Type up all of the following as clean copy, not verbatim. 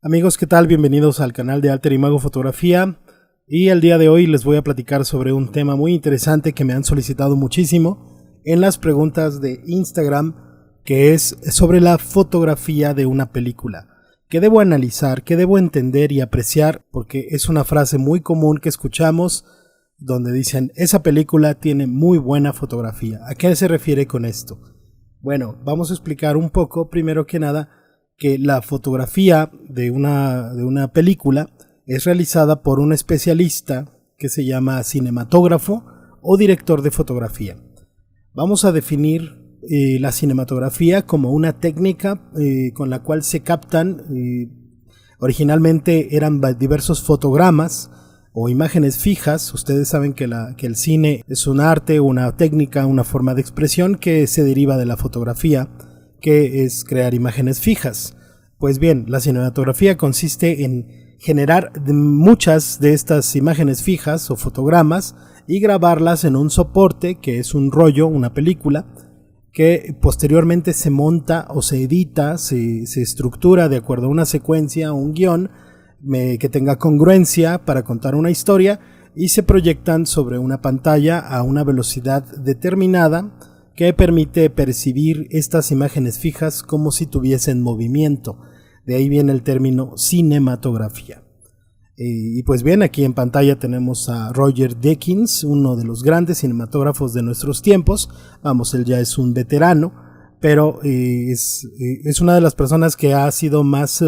Amigos, ¿qué tal? Bienvenidos al canal de Alter Imago Fotografía. Y el día de hoy les voy a platicar sobre un tema muy interesante que me han solicitado muchísimo en las preguntas de Instagram, que es sobre la fotografía de una película. ¿Qué debo analizar? ¿Qué debo entender y apreciar? Porque es una frase muy común que escuchamos donde dicen, esa película tiene muy buena fotografía. ¿A qué se refiere con esto? Bueno, vamos a explicar un poco, primero que nada, que la fotografía de una película es realizada por un especialista que se llama cinematógrafo o director de fotografía. Vamos a definir la cinematografía como una técnica con la cual se captan, originalmente eran diversos fotogramas o imágenes fijas. Ustedes saben que el cine es un arte, una técnica, una forma de expresión que se deriva de la fotografía, que es crear imágenes fijas. Pues bien, la cinematografía consiste en generar muchas de estas imágenes fijas o fotogramas y grabarlas en un soporte que es un rollo, una película, que posteriormente se monta o se edita, se estructura de acuerdo a una secuencia o un guión que tenga congruencia para contar una historia y se proyectan sobre una pantalla a una velocidad determinada que permite percibir estas imágenes fijas como si tuviesen movimiento. De ahí viene el término cinematografía. Y pues bien, aquí en pantalla tenemos a Roger Deakins, uno de los grandes cinematógrafos de nuestros tiempos. Vamos, él ya es un veterano, pero es una de las personas que ha sido más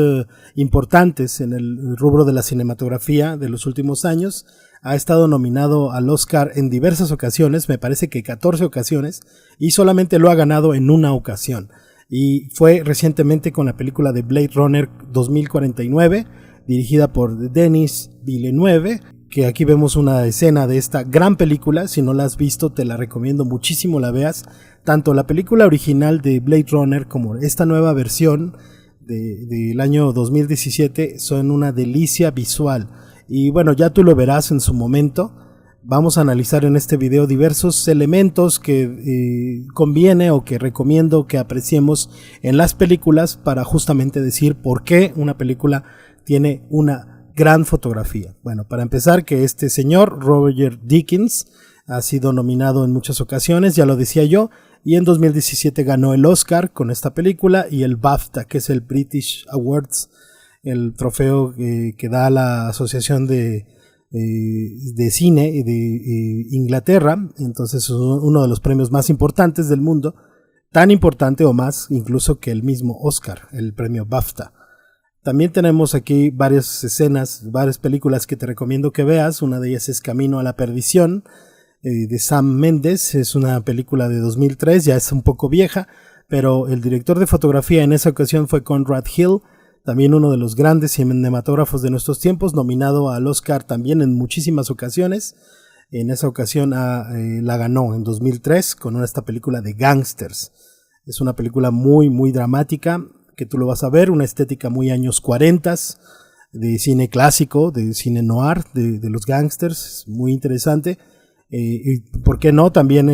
importantes en el rubro de la cinematografía de los últimos años. Ha estado nominado al Oscar en diversas ocasiones, me parece que 14 ocasiones, y solamente lo ha ganado en una ocasión. Y fue recientemente con la película de Blade Runner 2049, dirigida por Denis Villeneuve, que aquí vemos una escena de esta gran película. Si no la has visto, te la recomiendo muchísimo la veas. Tanto la película original de Blade Runner como esta nueva versión del año 2017 son una delicia visual. Y bueno, ya tú lo verás en su momento. Vamos a analizar en este video diversos elementos que conviene o que recomiendo que apreciemos en las películas para justamente decir por qué una película tiene una gran fotografía. Bueno, para empezar, que este señor, Roger Deakins, ha sido nominado en muchas ocasiones, ya lo decía yo, y en 2017 ganó el Oscar con esta película y el BAFTA, que es el British Awards, el trofeo que da la Asociación de Cine de Inglaterra. Entonces es uno de los premios más importantes del mundo, tan importante o más incluso que el mismo Oscar, el premio BAFTA. También tenemos aquí varias escenas, varias películas que te recomiendo que veas. Una de ellas es Camino a la Perdición, de Sam Mendes. Es una película de 2003, ya es un poco vieja, pero el director de fotografía en esa ocasión fue Conrad Hill, también uno de los grandes cinematógrafos de nuestros tiempos, nominado al Oscar también en muchísimas ocasiones. En esa ocasión la ganó en 2003 con esta película de Gangsters. Es una película muy muy dramática, que tú lo vas a ver, una estética muy años 40, de cine clásico, de cine noir, de los gangsters, muy interesante. Y por qué no, también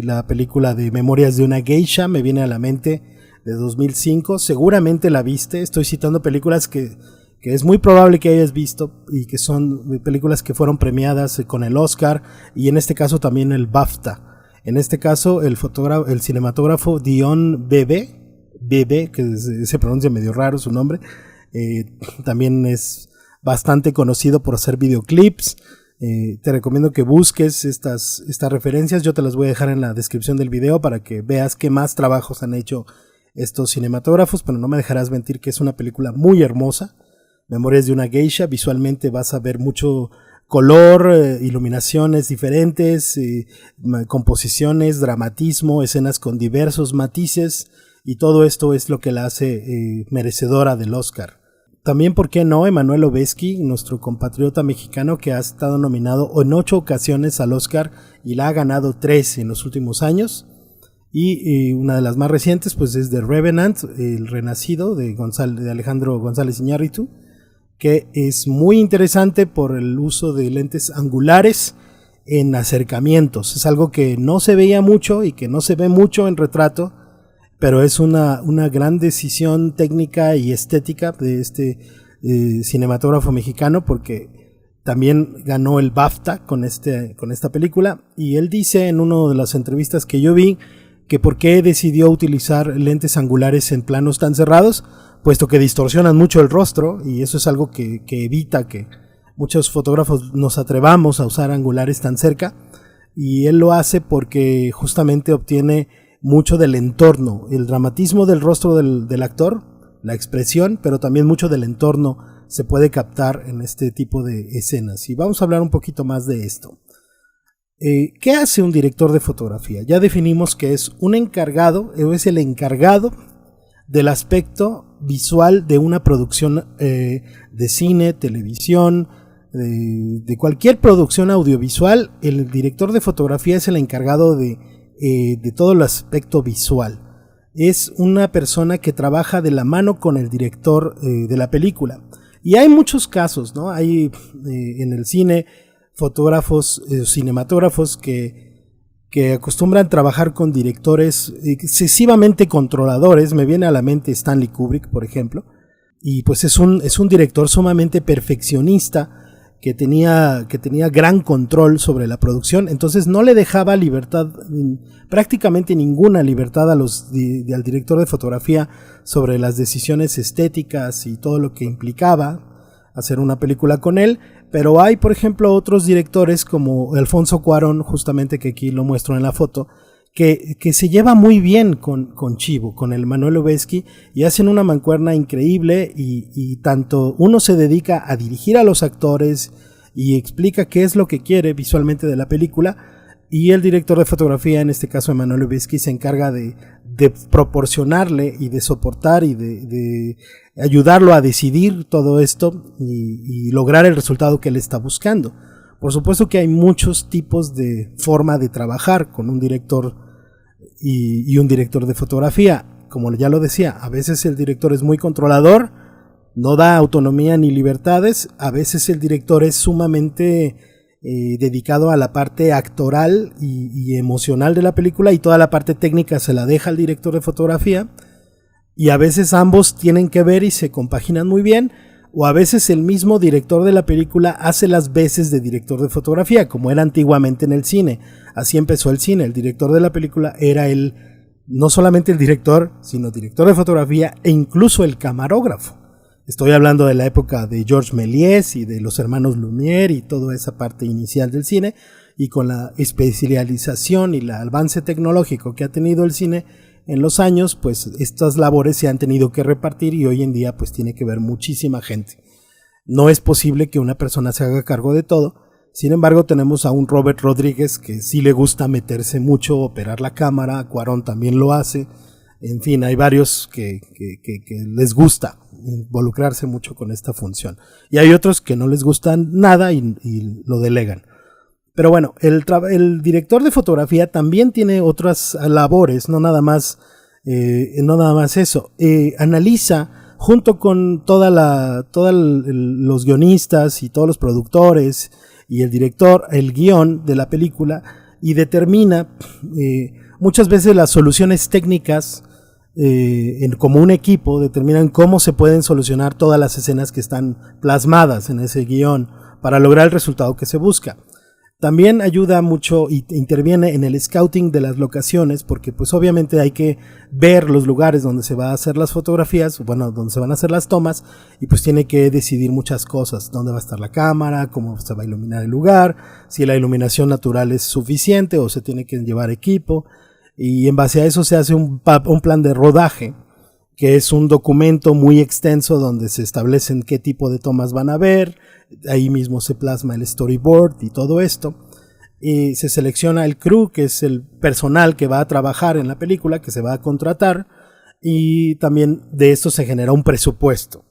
la película de Memorias de una Geisha me viene a la mente, de 2005, seguramente la viste. Estoy citando películas que es muy probable que hayas visto y que son películas que fueron premiadas con el Oscar y en este caso también el BAFTA. En este caso el cinematógrafo Dion Bebe, que se pronuncia medio raro su nombre, también es bastante conocido por hacer videoclips. Te recomiendo que busques estas referencias, yo te las voy a dejar en la descripción del video para que veas qué más trabajos han hecho estos cinematógrafos, pero no me dejarás mentir que es una película muy hermosa. Memorias de una Geisha, visualmente vas a ver mucho color, iluminaciones diferentes, composiciones, dramatismo, escenas con diversos matices, y todo esto es lo que la hace merecedora del Oscar. También, ¿por qué no?, Emmanuel Lubezki, nuestro compatriota mexicano, que ha estado nominado en 8 ocasiones al Oscar y la ha ganado 3 en los últimos años. Y una de las más recientes pues es The Revenant, El Renacido, de Alejandro González Iñárritu, que es muy interesante por el uso de lentes angulares en acercamientos. Es algo que no se veía mucho y que no se ve mucho en retrato, pero es una gran decisión técnica y estética de este cinematógrafo mexicano, porque también ganó el BAFTA con esta película, y él dice en una de las entrevistas que yo vi que por qué decidió utilizar lentes angulares en planos tan cerrados, puesto que distorsionan mucho el rostro, y eso es algo que evita que muchos fotógrafos nos atrevamos a usar angulares tan cerca, y él lo hace porque justamente obtiene mucho del entorno, el dramatismo del rostro del actor, la expresión, pero también mucho del entorno se puede captar en este tipo de escenas. Y vamos a hablar un poquito más de esto. ¿Qué hace un director de fotografía? Ya definimos que es un encargado, es el encargado del aspecto visual de una producción de cine, televisión, de cualquier producción audiovisual. El director de fotografía es el encargado de todo el aspecto visual. Es una persona que trabaja de la mano con el director de la película. Y hay muchos casos, ¿no? Hay en el cine fotógrafos, cinematógrafos que acostumbran trabajar con directores excesivamente controladores. Me viene a la mente Stanley Kubrick, por ejemplo, y pues es un director sumamente perfeccionista que tenía gran control sobre la producción, entonces no le dejaba libertad, prácticamente ninguna libertad al director de fotografía sobre las decisiones estéticas y todo lo que implicaba hacer una película con él. Pero hay, por ejemplo, otros directores como Alfonso Cuarón, justamente, que aquí lo muestro en la foto, que se lleva muy bien con Chivo, con el Manuel Lubezki, y hacen una mancuerna increíble, y tanto uno se dedica a dirigir a los actores y explica qué es lo que quiere visualmente de la película, y el director de fotografía, en este caso Manuel Lubezki, se encarga de proporcionarle y de soportar y de ayudarlo a decidir todo esto y lograr el resultado que él está buscando. Por supuesto que hay muchos tipos de forma de trabajar con un director y un director de fotografía. Como ya lo decía, a veces el director es muy controlador, no da autonomía ni libertades. A veces el director es sumamente dedicado a la parte actoral y emocional de la película, y toda la parte técnica se la deja al director de fotografía, y a veces ambos tienen que ver y se compaginan muy bien, o a veces el mismo director de la película hace las veces de director de fotografía, como era antiguamente en el cine. Así empezó el cine. El director de la película era no solamente el director, sino director de fotografía e incluso el camarógrafo. Estoy hablando de la época de Georges Méliès y de los hermanos Lumière y toda esa parte inicial del cine, y con la especialización y el avance tecnológico que ha tenido el cine en los años, pues estas labores se han tenido que repartir, y hoy en día pues tiene que ver muchísima gente. No es posible que una persona se haga cargo de todo. Sin embargo, tenemos a un Robert Rodríguez que sí le gusta meterse mucho, operar la cámara. Cuarón también lo hace. En fin, hay varios que les gusta involucrarse mucho con esta función, y hay otros que no les gusta nada y lo delegan. Pero bueno, el director de fotografía también tiene otras labores, no nada más eso. Analiza junto con los guionistas y todos los productores y el director el guión de la película, y determina muchas veces las soluciones técnicas. Como un equipo determinan cómo se pueden solucionar todas las escenas que están plasmadas en ese guión para lograr el resultado que se busca. También ayuda mucho y interviene en el scouting de las locaciones, porque pues obviamente hay que ver los lugares donde se va a hacer las fotografías, bueno, donde se van a hacer las tomas, y pues tiene que decidir muchas cosas: dónde va a estar la cámara, cómo se va a iluminar el lugar, si la iluminación natural es suficiente o se tiene que llevar equipo. Y en base a eso se hace un plan de rodaje, que es un documento muy extenso donde se establecen qué tipo de tomas van a ver. Ahí mismo se plasma el storyboard y todo esto, y se selecciona el crew, que es el personal que va a trabajar en la película, que se va a contratar, y también de esto se genera un presupuesto.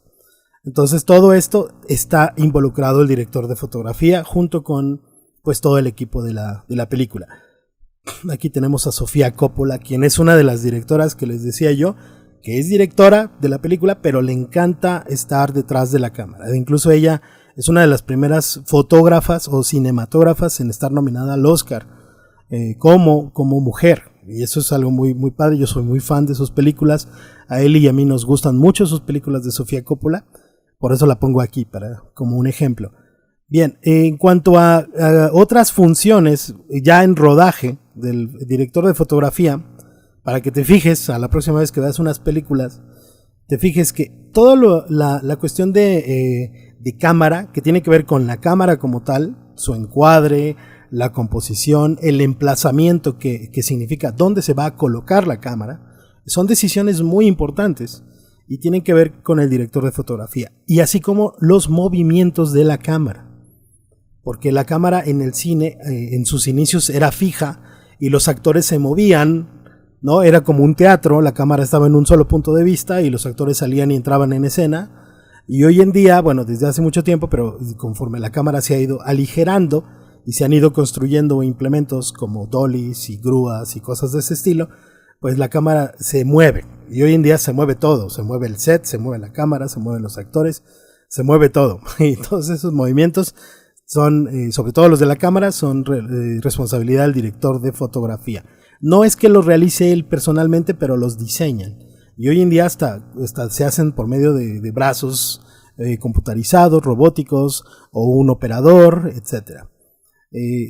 Entonces todo esto está involucrado el director de fotografía junto con pues todo el equipo de la película. Aquí tenemos a Sofía Coppola, quien es una de las directoras que les decía yo, que es directora de la película, pero le encanta estar detrás de la cámara. Incluso ella es una de las primeras fotógrafas o cinematógrafas en estar nominada al Oscar como mujer. Y eso es algo muy, muy padre. Yo soy muy fan de sus películas. A él y a mí nos gustan mucho sus películas de Sofía Coppola, Por eso la pongo aquí como un ejemplo. Bien, en cuanto a otras funciones ya en rodaje del director de fotografía, para que te fijes a la próxima vez que veas unas películas, te fijes que toda la cuestión de cámara, que tiene que ver con la cámara como tal, su encuadre, la composición, el emplazamiento que significa dónde se va a colocar la cámara, son decisiones muy importantes y tienen que ver con el director de fotografía, y así como los movimientos de la cámara. Porque la cámara en el cine, en sus inicios era fija y los actores se movían, ¿no? Era como un teatro, la cámara estaba en un solo punto de vista y los actores salían y entraban en escena. Y hoy en día, bueno, desde hace mucho tiempo, pero conforme la cámara se ha ido aligerando y se han ido construyendo implementos como dollies y grúas y cosas de ese estilo, pues la cámara se mueve. Y hoy en día se mueve todo, se mueve el set, se mueve la cámara, se mueven los actores, se mueve todo. Y todos esos movimientos son, sobre todo los de la cámara, son responsabilidad del director de fotografía. No es que los realice él personalmente, pero los diseñan. Y hoy en día hasta se hacen por medio de brazos computarizados, robóticos, o un operador, etc.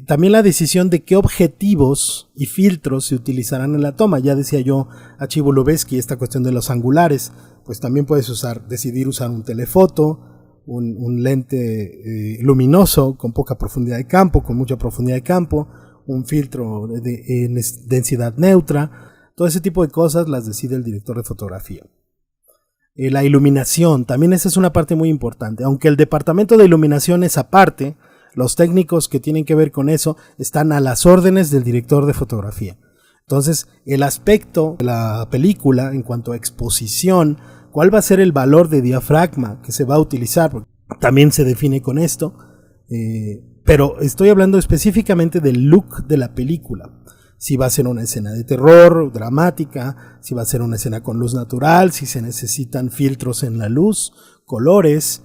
También la decisión de qué objetivos y filtros se utilizarán en la toma. Ya decía yo a Chivo Lubezki esta cuestión de los angulares. Pues también puedes decidir usar un telefoto, un lente luminoso con poca profundidad de campo, con mucha profundidad de campo, un filtro en densidad neutra. Todo ese tipo de cosas las decide el director de fotografía. La iluminación, también esa es una parte muy importante. Aunque el departamento de iluminación es aparte, los técnicos que tienen que ver con eso están a las órdenes del director de fotografía. Entonces, el aspecto de la película en cuanto a exposición, cuál va a ser el valor de diafragma que se va a utilizar, porque también se define con esto, pero estoy hablando específicamente del look de la película. Si va a ser una escena de terror, dramática, si va a ser una escena con luz natural, si se necesitan filtros en la luz, colores,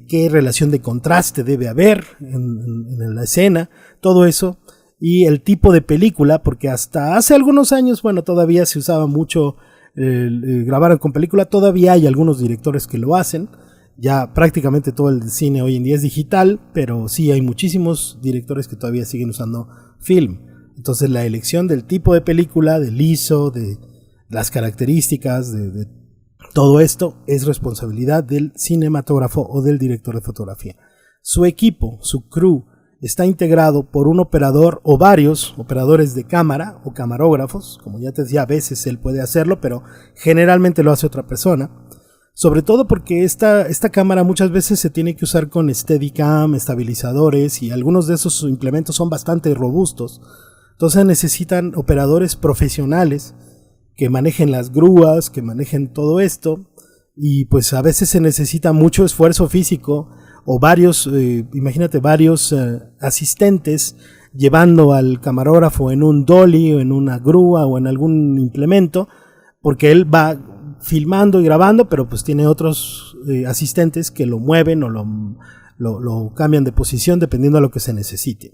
qué relación de contraste debe haber en la escena, todo eso, y el tipo de película, porque hasta hace algunos años, bueno, todavía se usaba mucho grabar con película, todavía hay algunos directores que lo hacen, ya prácticamente todo el cine hoy en día es digital, pero sí hay muchísimos directores que todavía siguen usando film. Entonces la elección del tipo de película, del ISO, de las características, de todo esto es responsabilidad del cinematógrafo o del director de fotografía. Su equipo, su crew, está integrado por un operador o varios operadores de cámara o camarógrafos. Como ya te decía, a veces él puede hacerlo, pero generalmente lo hace otra persona. Sobre todo porque esta cámara muchas veces se tiene que usar con Steadicam, estabilizadores, y algunos de esos implementos son bastante robustos. Entonces necesitan operadores profesionales que manejen las grúas, que manejen todo esto, y pues a veces se necesita mucho esfuerzo físico o varios, imagínate varios asistentes llevando al camarógrafo en un dolly o en una grúa o en algún implemento, porque él va filmando y grabando, pero pues tiene otros asistentes que lo mueven o lo cambian de posición dependiendo de lo que se necesite.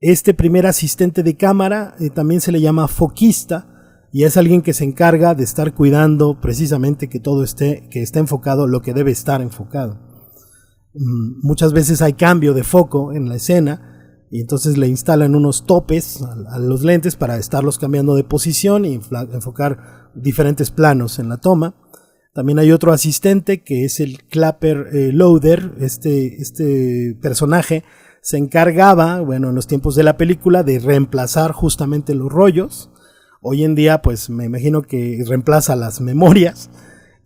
Este primer asistente de cámara también se le llama foquista, y es alguien que se encarga de estar cuidando precisamente que todo esté enfocado lo que debe estar enfocado. Muchas veces hay cambio de foco en la escena y entonces le instalan unos topes a los lentes para estarlos cambiando de posición y enfocar diferentes planos en la toma. También hay otro asistente que es el clapper loader. Este personaje se encargaba, bueno, en los tiempos de la película, de reemplazar justamente los rollos. Hoy en día, pues me imagino que reemplaza las memorias,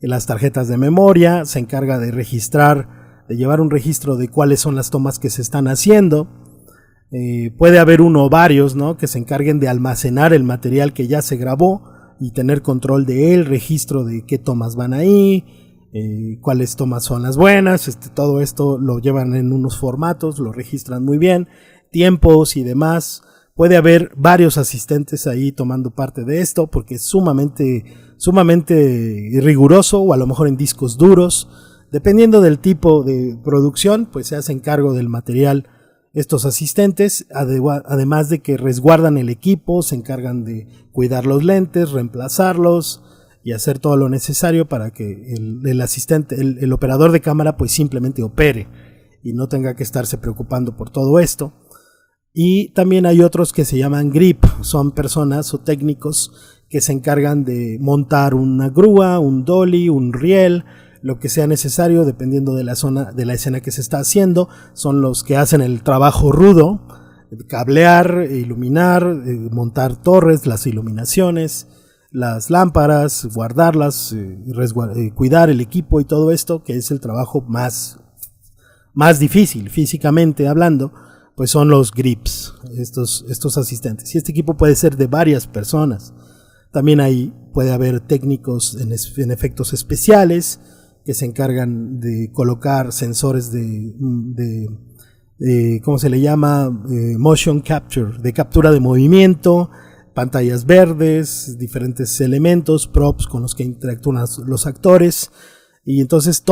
las tarjetas de memoria, se encarga de registrar, de llevar un registro de cuáles son las tomas que se están haciendo. Puede haber uno o varios, ¿no?, que se encarguen de almacenar el material que ya se grabó y tener control de él, registro de qué tomas van ahí, cuáles tomas son las buenas. Todo esto lo llevan en unos formatos, lo registran muy bien, tiempos y demás. Puede haber varios asistentes ahí tomando parte de esto porque es sumamente riguroso, o a lo mejor en discos duros. Dependiendo del tipo de producción, pues se hacen cargo del material estos asistentes, además de que resguardan el equipo, se encargan de cuidar los lentes, reemplazarlos, y hacer todo lo necesario para que el asistente, el operador de cámara pues simplemente opere y no tenga que estarse preocupando por todo esto. Y también hay otros que se llaman grip, son personas o técnicos que se encargan de montar una grúa, un dolly, un riel, lo que sea necesario dependiendo de la zona, de la escena que se está haciendo. Son los que hacen el trabajo rudo, cablear, iluminar, montar torres, las iluminaciones, las lámparas, guardarlas, cuidar el equipo y todo esto, que es el trabajo más difícil físicamente hablando, pues son los grips, estos asistentes. Y este equipo puede ser de varias personas. También puede haber técnicos en efectos especiales que se encargan de colocar sensores de ¿cómo se le llama? Motion capture, de captura de movimiento, pantallas verdes, diferentes elementos, props con los que interactúan los actores. Y entonces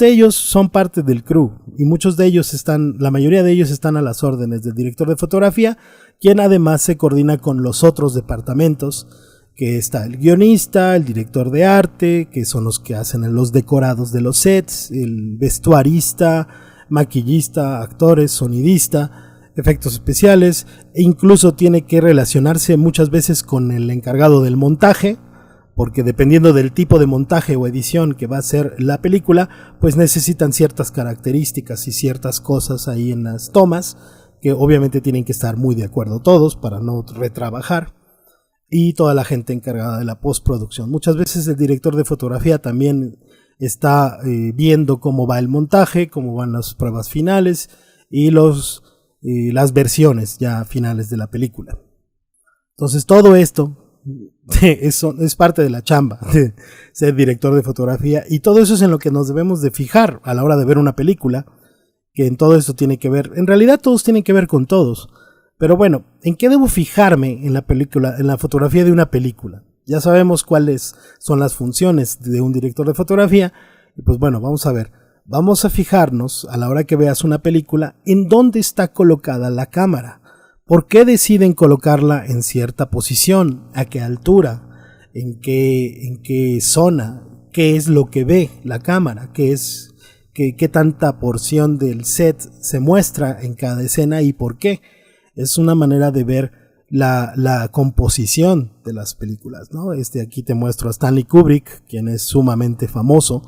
ellos son parte del crew y la mayoría de ellos están a las órdenes del director de fotografía, quien además se coordina con los otros departamentos, que está el guionista, el director de arte, que son los que hacen los decorados de los sets, el vestuarista, maquillista, actores, sonidista, efectos especiales, e incluso tiene que relacionarse muchas veces con el encargado del montaje, porque dependiendo del tipo de montaje o edición que va a ser la película, pues necesitan ciertas características y ciertas cosas ahí en las tomas, que obviamente tienen que estar muy de acuerdo todos para no retrabajar, y toda la gente encargada de la postproducción. Muchas veces el director de fotografía también está viendo cómo va el montaje, cómo van las pruebas finales y las versiones ya finales de la película. Entonces todo esto es parte de la chamba de ser director de fotografía, y todo eso es en lo que nos debemos de fijar a la hora de ver una película, que en todo esto tiene que ver, en realidad todos tienen que ver con todos, pero bueno, ¿en qué debo fijarme en la película, en la fotografía de una película? Ya sabemos cuáles son las funciones de un director de fotografía, y pues bueno, vamos a fijarnos a la hora que veas una película en dónde está colocada la cámara. ¿Por qué deciden colocarla en cierta posición? ¿A qué altura? ¿En qué zona? ¿Qué es lo que ve la cámara? ¿Qué tanta porción del set se muestra en cada escena y por qué? Es una manera de ver la composición de las películas, ¿no? Aquí te muestro a Stanley Kubrick, quien es sumamente famoso.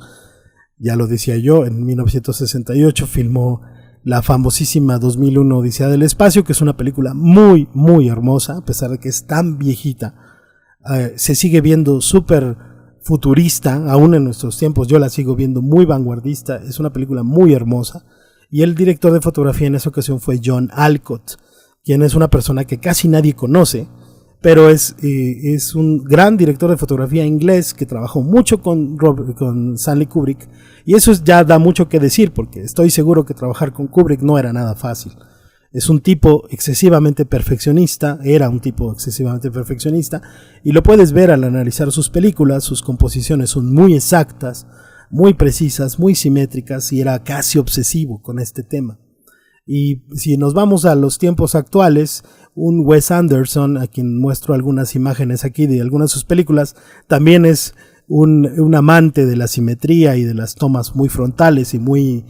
Ya lo decía yo, en 1968 filmó la famosísima 2001 Odisea del Espacio, que es una película muy, muy hermosa, a pesar de que es tan viejita. Se sigue viendo súper futurista, aún en nuestros tiempos yo la sigo viendo muy vanguardista. Es una película muy hermosa. Y el director de fotografía en esa ocasión fue John Alcott, quien es una persona que casi nadie conoce, pero es un gran director de fotografía inglés que trabajó mucho con Stanley Kubrick, y eso ya da mucho que decir, porque estoy seguro que trabajar con Kubrick no era nada fácil. Es un tipo excesivamente perfeccionista, era un tipo excesivamente perfeccionista, y lo puedes ver al analizar sus películas. Sus composiciones son muy exactas, muy precisas, muy simétricas, y era casi obsesivo con este tema. Y si nos vamos a los tiempos actuales, un Wes Anderson, a quien muestro algunas imágenes aquí de algunas de sus películas, también es un amante de la simetría y de las tomas muy frontales y muy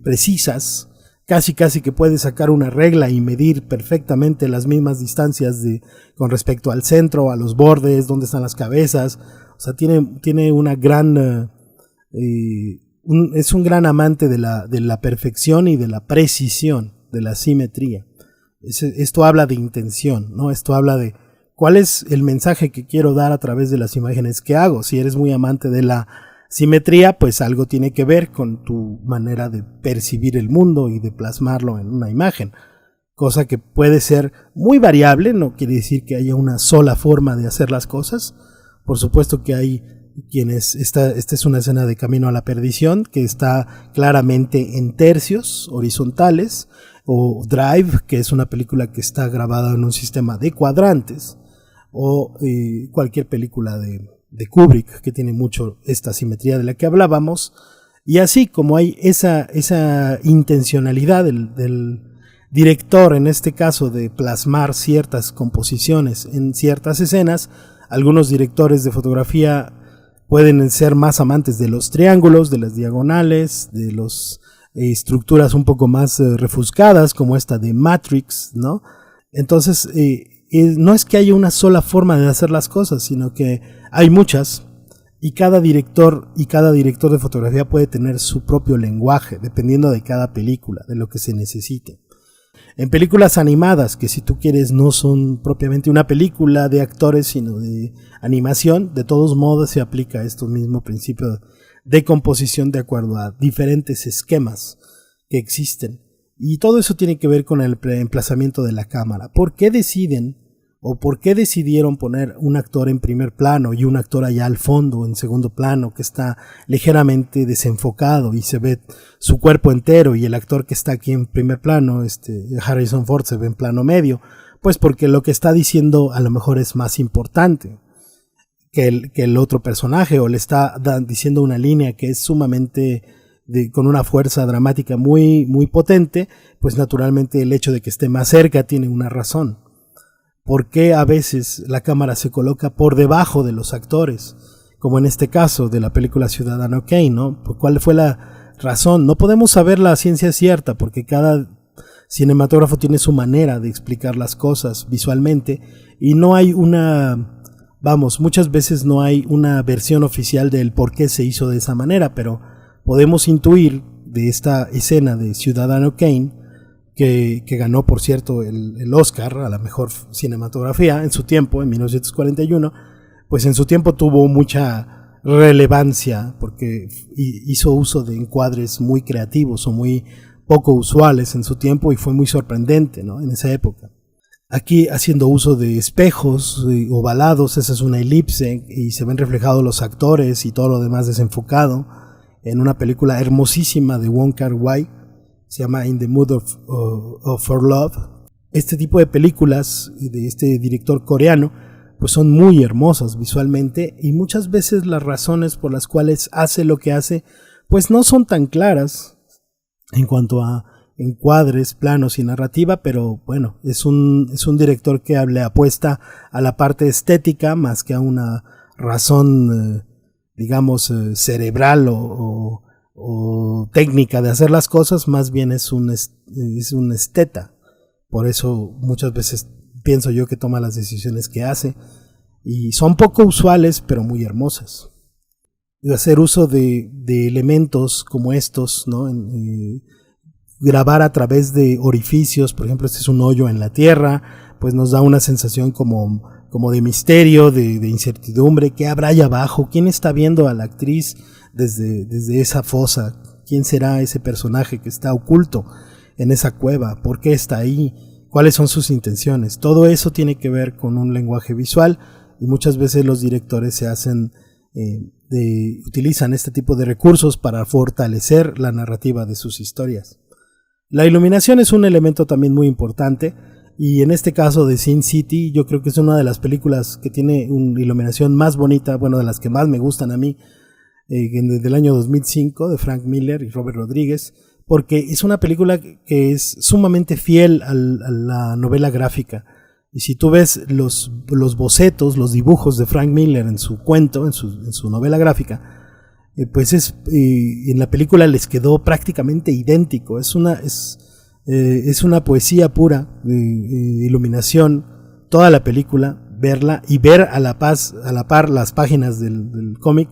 precisas. Casi que puede sacar una regla y medir perfectamente las mismas distancias con respecto al centro, a los bordes, dónde están las cabezas. O sea, tiene una gran... es un gran amante de la perfección y de la precisión, de la simetría. Esto habla de intención, ¿no? Esto habla de cuál es el mensaje que quiero dar a través de las imágenes que hago. Si eres muy amante de la simetría, pues algo tiene que ver con tu manera de percibir el mundo y de plasmarlo en una imagen. Cosa que puede ser muy variable, no quiere decir que haya una sola forma de hacer las cosas. Por supuesto que hay esta es una escena de Camino a la Perdición, que está claramente en tercios horizontales, o Drive, que es una película que está grabada en un sistema de cuadrantes, o cualquier película de Kubrick, que tiene mucho esta simetría de la que hablábamos. Y así como hay esa intencionalidad del director, en este caso, de plasmar ciertas composiciones en ciertas escenas, Algunos directores de fotografía pueden ser más amantes de los triángulos, de las diagonales, de las estructuras un poco más refuscadas, como esta de Matrix, ¿no? Entonces, no es que haya una sola forma de hacer las cosas, sino que hay muchas, y cada director de fotografía puede tener su propio lenguaje, dependiendo de cada película, de lo que se necesite. En películas animadas, que si tú quieres no son propiamente una película de actores, sino de animación, de todos modos se aplica este mismo principio de composición de acuerdo a diferentes esquemas que existen. Y todo eso tiene que ver con el emplazamiento de la cámara. ¿Por qué deciden o por qué decidieron poner un actor en primer plano y un actor allá al fondo, en segundo plano, que está ligeramente desenfocado y se ve su cuerpo entero, y el actor que está aquí en primer plano, Harrison Ford, se ve en plano medio? Pues porque lo que está diciendo a lo mejor es más importante que el otro personaje, o le está diciendo una línea que es sumamente con una fuerza dramática muy, muy potente, pues naturalmente el hecho de que esté más cerca tiene una razón. ¿Por qué a veces la cámara se coloca por debajo de los actores? Como en este caso de la película Ciudadano Kane, ¿no? ¿Cuál fue la razón? No podemos saber la ciencia cierta, porque cada cinematógrafo tiene su manera de explicar las cosas visualmente, y no hay muchas veces no hay una versión oficial del por qué se hizo de esa manera, pero podemos intuir de esta escena de Ciudadano Kane, que ganó, por cierto, el Oscar a la mejor cinematografía en su tiempo, en 1941, pues en su tiempo tuvo mucha relevancia porque hizo uso de encuadres muy creativos o muy poco usuales en su tiempo, y fue muy sorprendente, ¿no?, en esa época. Aquí haciendo uso de espejos ovalados, esa es una elipse, y se ven reflejados los actores y todo lo demás desenfocado, en una película hermosísima de Wong Kar-wai, se llama In the Mood for Love. Este tipo de películas de este director coreano pues son muy hermosas visualmente, y muchas veces las razones por las cuales hace lo que hace pues no son tan claras en cuanto a encuadres, planos y narrativa, pero bueno, es un director que le apuesta a la parte estética más que a una razón digamos cerebral o técnica de hacer las cosas. Más bien es un esteta. Por eso muchas veces pienso yo que toma las decisiones que hace, y son poco usuales pero muy hermosas. De hacer uso de elementos como estos, ¿no? Grabar a través de orificios, por ejemplo, este es un hoyo en la tierra, pues nos da una sensación como de misterio, de incertidumbre. ¿Qué habrá allá abajo? ¿Quién está viendo a la actriz desde esa fosa? ¿Quién será ese personaje que está oculto en esa cueva? ¿Por qué está ahí? ¿Cuáles son sus intenciones? Todo eso tiene que ver con un lenguaje visual, y muchas veces los directores utilizan este tipo de recursos para fortalecer la narrativa de sus historias. La iluminación es un elemento también muy importante, y en este caso de Sin City yo creo que es una de las películas que tiene una iluminación más bonita, bueno, de las que más me gustan a mí, del año 2005, de Frank Miller y Robert Rodríguez, porque es una película que es sumamente fiel a la novela gráfica. Y si tú ves los bocetos, los dibujos de Frank Miller en su cuento, en su novela gráfica, pues en la película les quedó prácticamente idéntico. Es una poesía pura de iluminación, toda la película. Verla y ver a la par las páginas del cómic,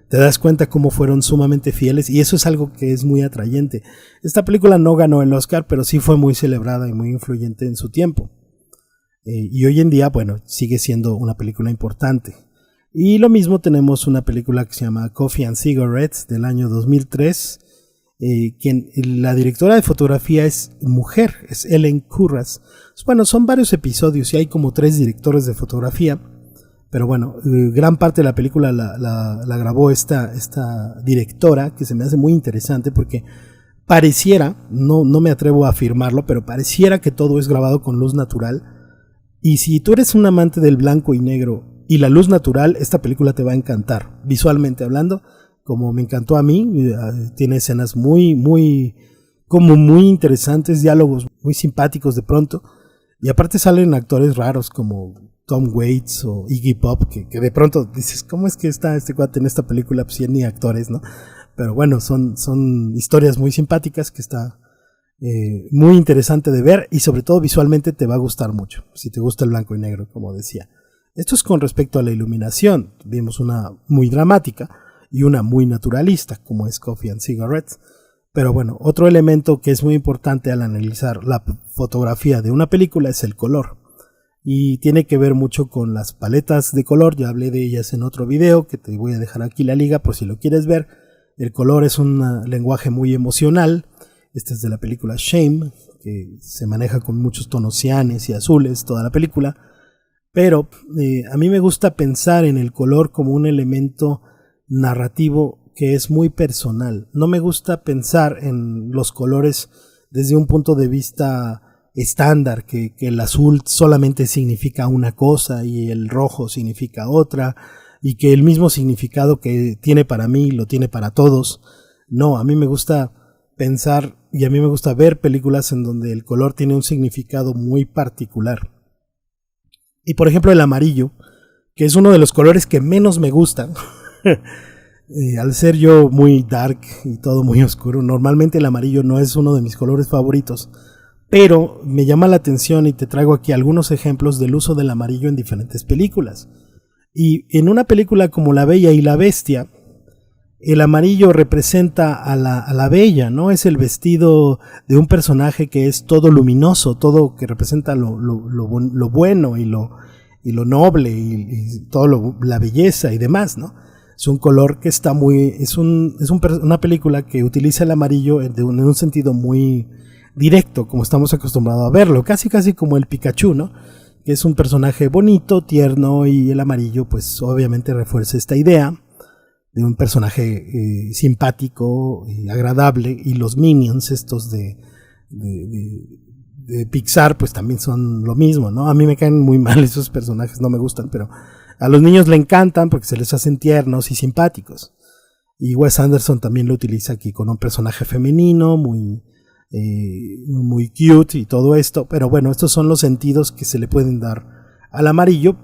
te das cuenta cómo fueron sumamente fieles, y eso es algo que es muy atrayente. Esta película no ganó el Oscar, pero sí fue muy celebrada y muy influyente en su tiempo. Y hoy en día, bueno, sigue siendo una película importante. Y lo mismo tenemos una película que se llama Coffee and Cigarettes del año 2003, la directora de fotografía es mujer, es Ellen Kurras. Bueno, son varios episodios y hay como 3 directores de fotografía, pero bueno, gran parte de la película la grabó esta directora, que se me hace muy interesante porque pareciera, no me atrevo a afirmarlo, pero pareciera que todo es grabado con luz natural. Y si tú eres un amante del blanco y negro y la luz natural, esta película te va a encantar, visualmente hablando, como me encantó a mí. Tiene escenas muy interesantes, diálogos muy simpáticos de pronto, y aparte salen actores raros como Tom Waits o Iggy Pop, que de pronto dices, ¿cómo es que está este cuate en esta película? Pues sí, ni actores, ¿no? Pero bueno, son historias muy simpáticas que está muy interesante de ver y sobre todo visualmente te va a gustar mucho, si te gusta el blanco y negro, como decía. Esto es con respecto a la iluminación. Vimos una muy dramática y una muy naturalista, como es Coffee and Cigarettes. Pero bueno, otro elemento que es muy importante al analizar la fotografía de una película es el color. Y tiene que ver mucho con las paletas de color, ya hablé de ellas en otro video, que te voy a dejar aquí la liga por si lo quieres ver. El color es un lenguaje muy emocional. Este es de la película Shame, que se maneja con muchos tonos cianes y azules, toda la película. Pero a mí me gusta pensar en el color como un elemento narrativo que es muy personal. No me gusta pensar en los colores desde un punto de vista estándar, que el azul solamente significa una cosa y el rojo significa otra, y que el mismo significado que tiene para mí lo tiene para todos. No, a mí me gusta pensar y a mí me gusta ver películas en donde el color tiene un significado muy particular. Y por ejemplo el amarillo, que es uno de los colores que menos me gustan, al ser yo muy dark y todo muy oscuro, normalmente el amarillo no es uno de mis colores favoritos, pero me llama la atención y te traigo aquí algunos ejemplos del uso del amarillo en diferentes películas. Y en una película como La Bella y la Bestia, el amarillo representa a la bella, ¿no? Es el vestido de un personaje que es todo luminoso, todo que representa lo bueno y lo noble y todo la belleza y demás, ¿no? Es un color que está muy... una película que utiliza el amarillo en un sentido muy directo, como estamos acostumbrados a verlo, casi como el Pikachu, ¿no? Que es un personaje bonito, tierno, y el amarillo pues obviamente refuerza esta idea de un personaje simpático, agradable, y los Minions estos de Pixar pues también son lo mismo, ¿no? A mí me caen muy mal esos personajes, no me gustan, pero a los niños le encantan porque se les hacen tiernos y simpáticos. Y Wes Anderson también lo utiliza aquí con un personaje femenino muy cute y todo esto, pero bueno, estos son los sentidos que se le pueden dar al amarillo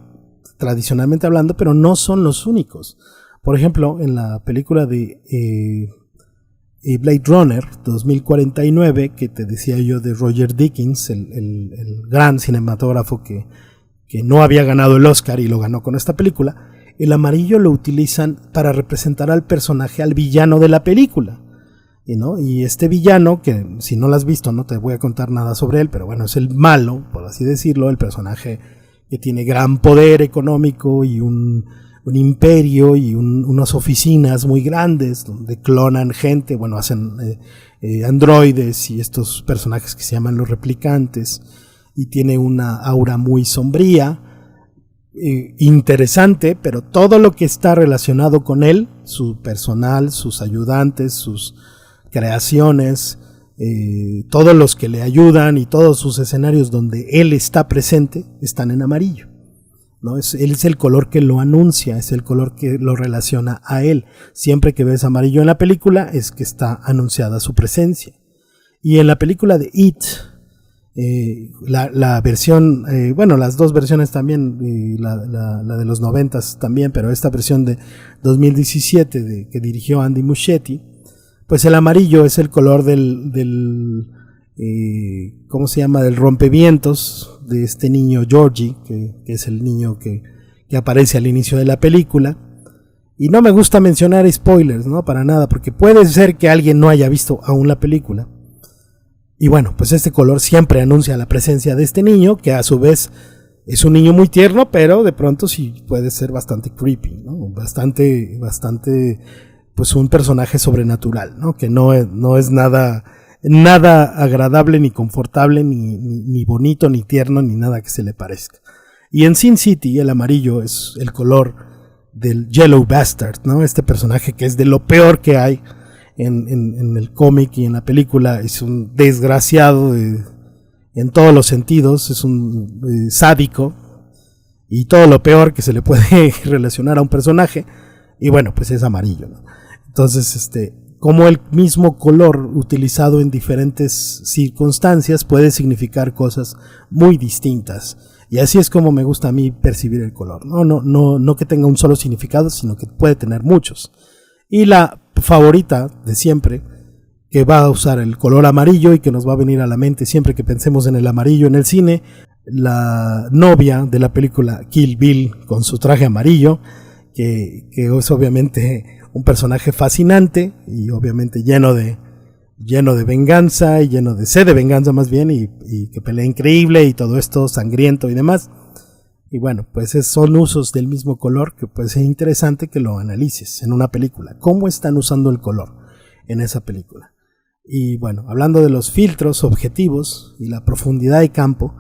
tradicionalmente hablando, pero no son los únicos. Por ejemplo, en la película de Blade Runner 2049, que te decía yo, de Roger Deakins, el gran cinematógrafo que no había ganado el Oscar y lo ganó con esta película, el amarillo lo utilizan para representar al personaje, al villano de la película. ¿No? Y este villano, que si no lo has visto no te voy a contar nada sobre él, pero bueno, es el malo, por así decirlo, el personaje que tiene gran poder económico y un imperio y unas oficinas muy grandes donde clonan gente, bueno, hacen androides y estos personajes que se llaman los replicantes, y tiene una aura muy sombría, interesante, pero todo lo que está relacionado con él, su personal, sus ayudantes, sus creaciones, todos los que le ayudan y todos sus escenarios donde él está presente están en amarillo, ¿no? Él es el color que lo anuncia, es el color que lo relaciona a él. Siempre que ves amarillo en la película es que está anunciada su presencia. Y en la película de It, la versión, bueno, las dos versiones también, la de los 90s también, pero esta versión de 2017 que dirigió Andy Muschietti, pues el amarillo es el color del ¿cómo se llama? Del rompevientos de este niño Georgie, que es el niño que aparece al inicio de la película. Y no me gusta mencionar spoilers, ¿no? Para nada, porque puede ser que alguien no haya visto aún la película. Y bueno, pues este color siempre anuncia la presencia de este niño, que a su vez es un niño muy tierno, pero de pronto sí puede ser bastante creepy, ¿no? Bastante pues un personaje sobrenatural, ¿no? Que no es nada agradable, ni confortable, ni bonito, ni tierno, ni nada que se le parezca. Y en Sin City el amarillo es el color del Yellow Bastard, ¿no? Este personaje que es de lo peor que hay en el cómic y en la película. Es un desgraciado en todos los sentidos, es un sádico y todo lo peor que se le puede relacionar a un personaje, y bueno, pues es amarillo, ¿no? Entonces, como el mismo color utilizado en diferentes circunstancias puede significar cosas muy distintas. Y así es como me gusta a mí percibir el color. No que tenga un solo significado, sino que puede tener muchos. Y la favorita de siempre, que va a usar el color amarillo y que nos va a venir a la mente siempre que pensemos en el amarillo en el cine, la novia de la película Kill Bill con su traje amarillo, que es obviamente un personaje fascinante y obviamente lleno de venganza y lleno de sed de venganza más bien, y que pelea increíble y todo esto sangriento y demás. Y bueno, pues son usos del mismo color que pues es interesante que lo analices en una película. ¿Cómo están usando el color en esa película? Y bueno, hablando de los filtros objetivos y la profundidad de campo,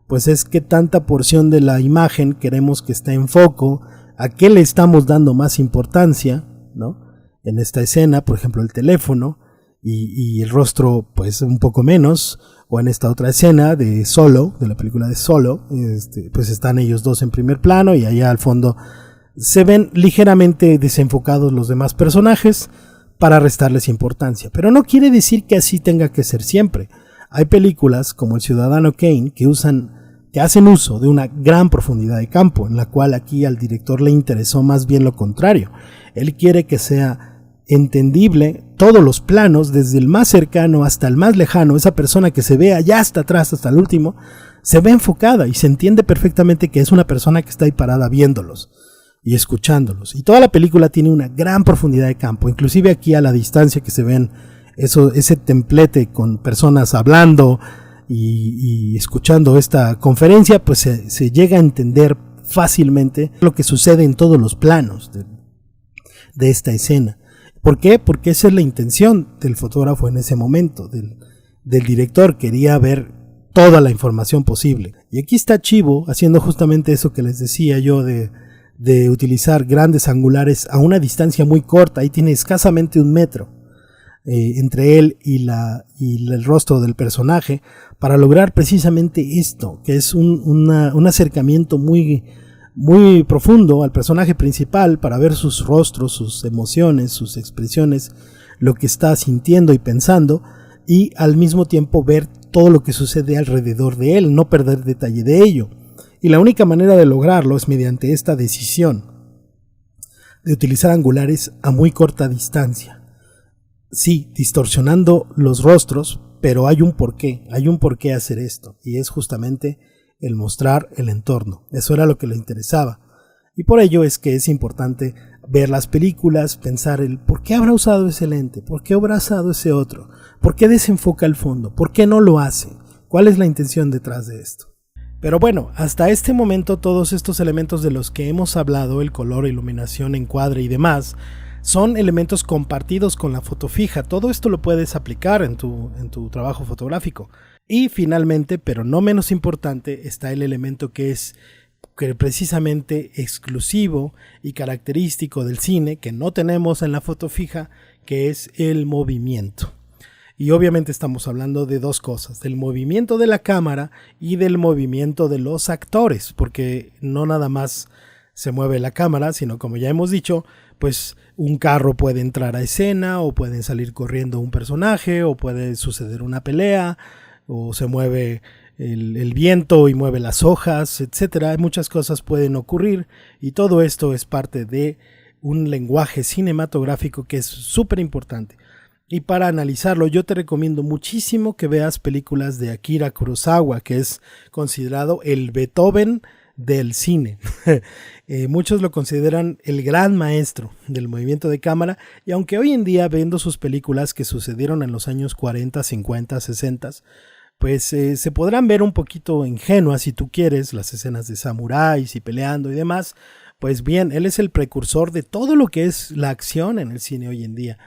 pues es que tanta porción de la imagen queremos que esté en foco, a qué le estamos dando más importancia, ¿no? En esta escena, por ejemplo, el teléfono y el rostro pues un poco menos, o en esta otra escena de Solo, de la película de Solo, pues están ellos dos en primer plano y allá al fondo se ven ligeramente desenfocados los demás personajes para restarles importancia, pero no quiere decir que así tenga que ser siempre. Hay películas como El Ciudadano Kane que hacen uso de una gran profundidad de campo, en la cual aquí al director le interesó más bien lo contrario. Él quiere que sea entendible todos los planos, desde el más cercano hasta el más lejano. Esa persona que se ve allá hasta atrás, hasta el último, se ve enfocada y se entiende perfectamente que es una persona que está ahí parada viéndolos y escuchándolos. Y toda la película tiene una gran profundidad de campo, inclusive aquí a la distancia que se ven ese templete con personas hablando y escuchando esta conferencia, pues se llega a entender fácilmente lo que sucede en todos los planos de esta escena. ¿Por qué? Porque esa es la intención del fotógrafo en ese momento, del director. Quería ver toda la información posible. Y aquí está Chivo haciendo justamente eso que les decía yo de utilizar grandes angulares a una distancia muy corta. Ahí tiene escasamente 1 metro entre él y el rostro del personaje, para lograr precisamente esto, que es un acercamiento muy profundo al personaje principal, para ver sus rostros, sus emociones, sus expresiones, lo que está sintiendo y pensando, y al mismo tiempo ver todo lo que sucede alrededor de él, no perder detalle de ello. Y la única manera de lograrlo es mediante esta decisión de utilizar angulares a muy corta distancia. Sí, distorsionando los rostros, pero hay un porqué hacer esto, y es justamente el mostrar el entorno. Eso era lo que le interesaba, y por ello es que es importante ver las películas, pensar ¿por qué habrá usado ese lente? ¿Por qué habrá usado ese otro? ¿Por qué desenfoca el fondo? ¿Por qué no lo hace? ¿Cuál es la intención detrás de esto? Pero bueno, hasta este momento todos estos elementos de los que hemos hablado, el color, iluminación, encuadre y demás, son elementos compartidos con la foto fija. Todo esto lo puedes aplicar en tu trabajo fotográfico. Y finalmente, pero no menos importante, está el elemento que es precisamente exclusivo y característico del cine, que no tenemos en la foto fija, que es el movimiento. Y obviamente estamos hablando de dos cosas: del movimiento de la cámara y del movimiento de los actores, porque no nada más se mueve la cámara, sino, como ya hemos dicho, pues un carro puede entrar a escena, o pueden salir corriendo un personaje, o puede suceder una pelea, o se mueve el viento y mueve las hojas, etcétera. Muchas cosas pueden ocurrir, y todo esto es parte de un lenguaje cinematográfico que es súper importante. Y para analizarlo, yo te recomiendo muchísimo que veas películas de Akira Kurosawa, que es considerado el Beethoven del cine. Muchos lo consideran el gran maestro del movimiento de cámara, y aunque hoy en día, viendo sus películas que sucedieron en los años 40, 50, 60, pues se podrán ver un poquito ingenuas, si tú quieres, las escenas de samuráis y peleando y demás. Pues bien, él es el precursor de todo lo que es la acción en el cine hoy en día,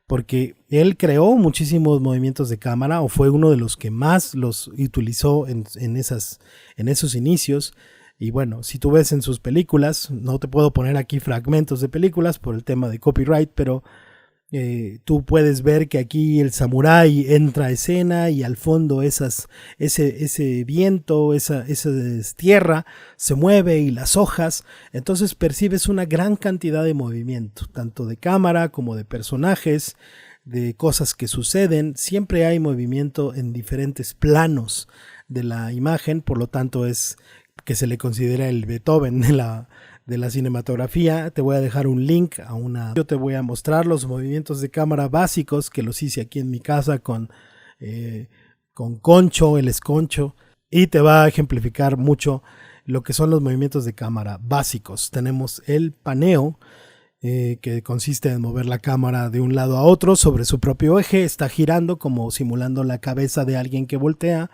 porque él creó muchísimos movimientos de cámara, o fue uno de los que más los utilizó en esos inicios. Y bueno, si tú ves en sus películas, no te puedo poner aquí fragmentos de películas por el tema de copyright, pero tú puedes ver que aquí el samurái entra a escena, y al fondo ese viento, esa tierra se mueve, y las hojas. Entonces percibes una gran cantidad de movimiento, tanto de cámara como de personajes, de cosas que suceden. Siempre hay movimiento en diferentes planos de la imagen, por lo tanto es que se le considera el Beethoven de la cinematografía. Te voy a dejar un link yo te voy a mostrar los movimientos de cámara básicos que los hice aquí en mi casa con Concho, el Esconcho, y te va a ejemplificar mucho lo que son los movimientos de cámara básicos. Tenemos el paneo, que consiste en mover la cámara de un lado a otro sobre su propio eje, está girando como simulando la cabeza de alguien que voltea.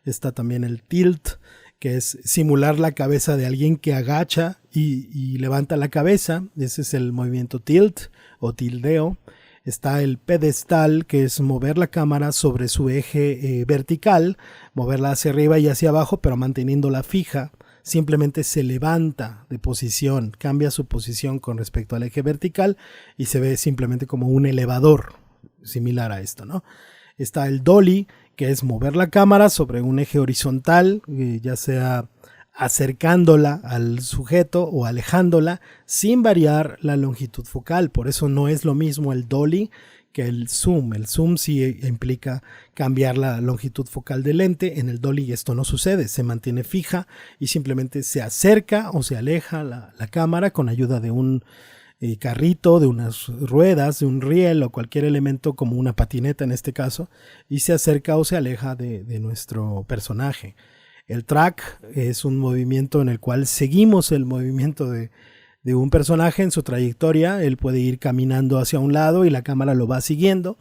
Está también el tilt, que es simular la cabeza de alguien que agacha y levanta la cabeza. Ese es el movimiento tilt o tildeo. Está el pedestal, que es mover la cámara sobre su eje vertical, moverla hacia arriba y hacia abajo, pero manteniéndola fija. Simplemente se levanta de posición, cambia su posición con respecto al eje vertical y se ve simplemente como un elevador similar a esto, ¿no? Está el dolly, que es mover la cámara sobre un eje horizontal, ya sea acercándola al sujeto o alejándola sin variar la longitud focal. Por eso no es lo mismo el dolly que el zoom. El zoom sí implica cambiar la longitud focal del lente. En el dolly esto no sucede, se mantiene fija y simplemente se acerca o se aleja la cámara con ayuda de un carrito, de unas ruedas, de un riel o cualquier elemento como una patineta en este caso, y se acerca o se aleja de nuestro personaje. El track es un movimiento en el cual seguimos el movimiento de un personaje en su trayectoria. Él puede ir caminando hacia un lado y la cámara lo va siguiendo,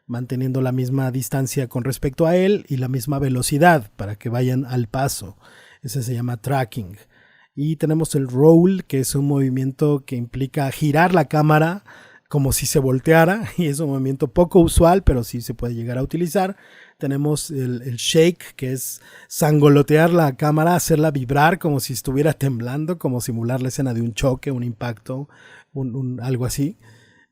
manteniendo la misma distancia con respecto a él y la misma velocidad para que vayan al paso. Ese se llama tracking. Y tenemos el roll, que es un movimiento que implica girar la cámara como si se volteara, y es un movimiento poco usual, pero sí se puede llegar a utilizar. Tenemos el shake, que es sangolotear la cámara, hacerla vibrar como si estuviera temblando, como simular la escena de un choque, un impacto, algo así.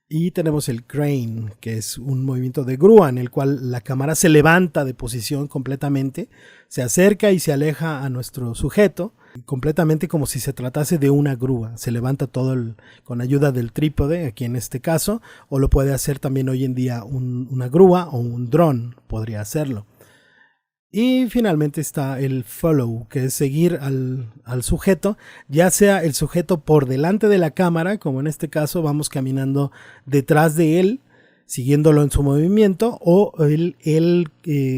Y tenemos el crane, que es un movimiento de grúa en el cual la cámara se levanta de posición completamente, se acerca y se aleja a nuestro sujeto, completamente como si se tratase de una grúa. Se levanta todo con ayuda del trípode, aquí en este caso, o lo puede hacer también hoy en día una grúa o un dron, podría hacerlo. Y finalmente está el follow, que es seguir al sujeto, ya sea el sujeto por delante de la cámara, como en este caso vamos caminando detrás de él, siguiéndolo en su movimiento, o él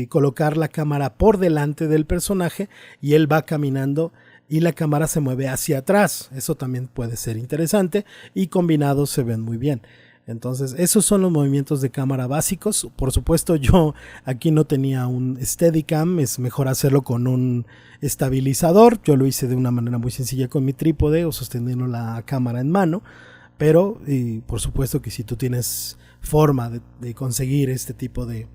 colocar la cámara por delante del personaje y él va caminando y la cámara se mueve hacia atrás. Eso también puede ser interesante y combinados se ven muy bien. Entonces esos son los movimientos de cámara básicos. Por supuesto yo aquí no tenía un Steadicam, es mejor hacerlo con un estabilizador. Yo lo hice de una manera muy sencilla con mi trípode o sosteniendo la cámara en mano. Pero por supuesto que si tú tienes forma de conseguir este tipo de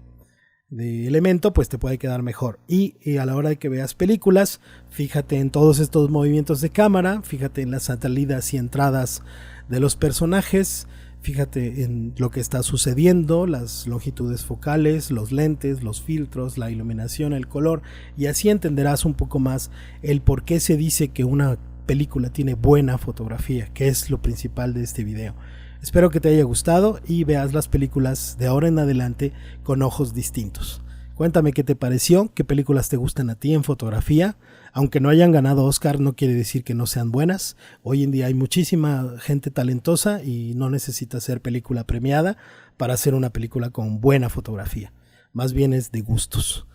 elemento, pues te puede quedar mejor. Y a la hora de que veas películas, fíjate en todos estos movimientos de cámara, fíjate en las salidas y entradas de los personajes, fíjate en lo que está sucediendo, las longitudes focales, los lentes, los filtros, la iluminación, el color, y así entenderás un poco más el por qué se dice que una película tiene buena fotografía, que es lo principal de este video. Espero que te haya gustado y veas las películas de ahora en adelante con ojos distintos. Cuéntame qué te pareció, qué películas te gustan a ti en fotografía. Aunque no hayan ganado Oscar, no quiere decir que no sean buenas. Hoy en día hay muchísima gente talentosa y no necesita ser película premiada para hacer una película con buena fotografía. Más bien es de gustos.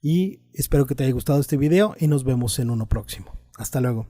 Y espero que te haya gustado este video y nos vemos en uno próximo. Hasta luego.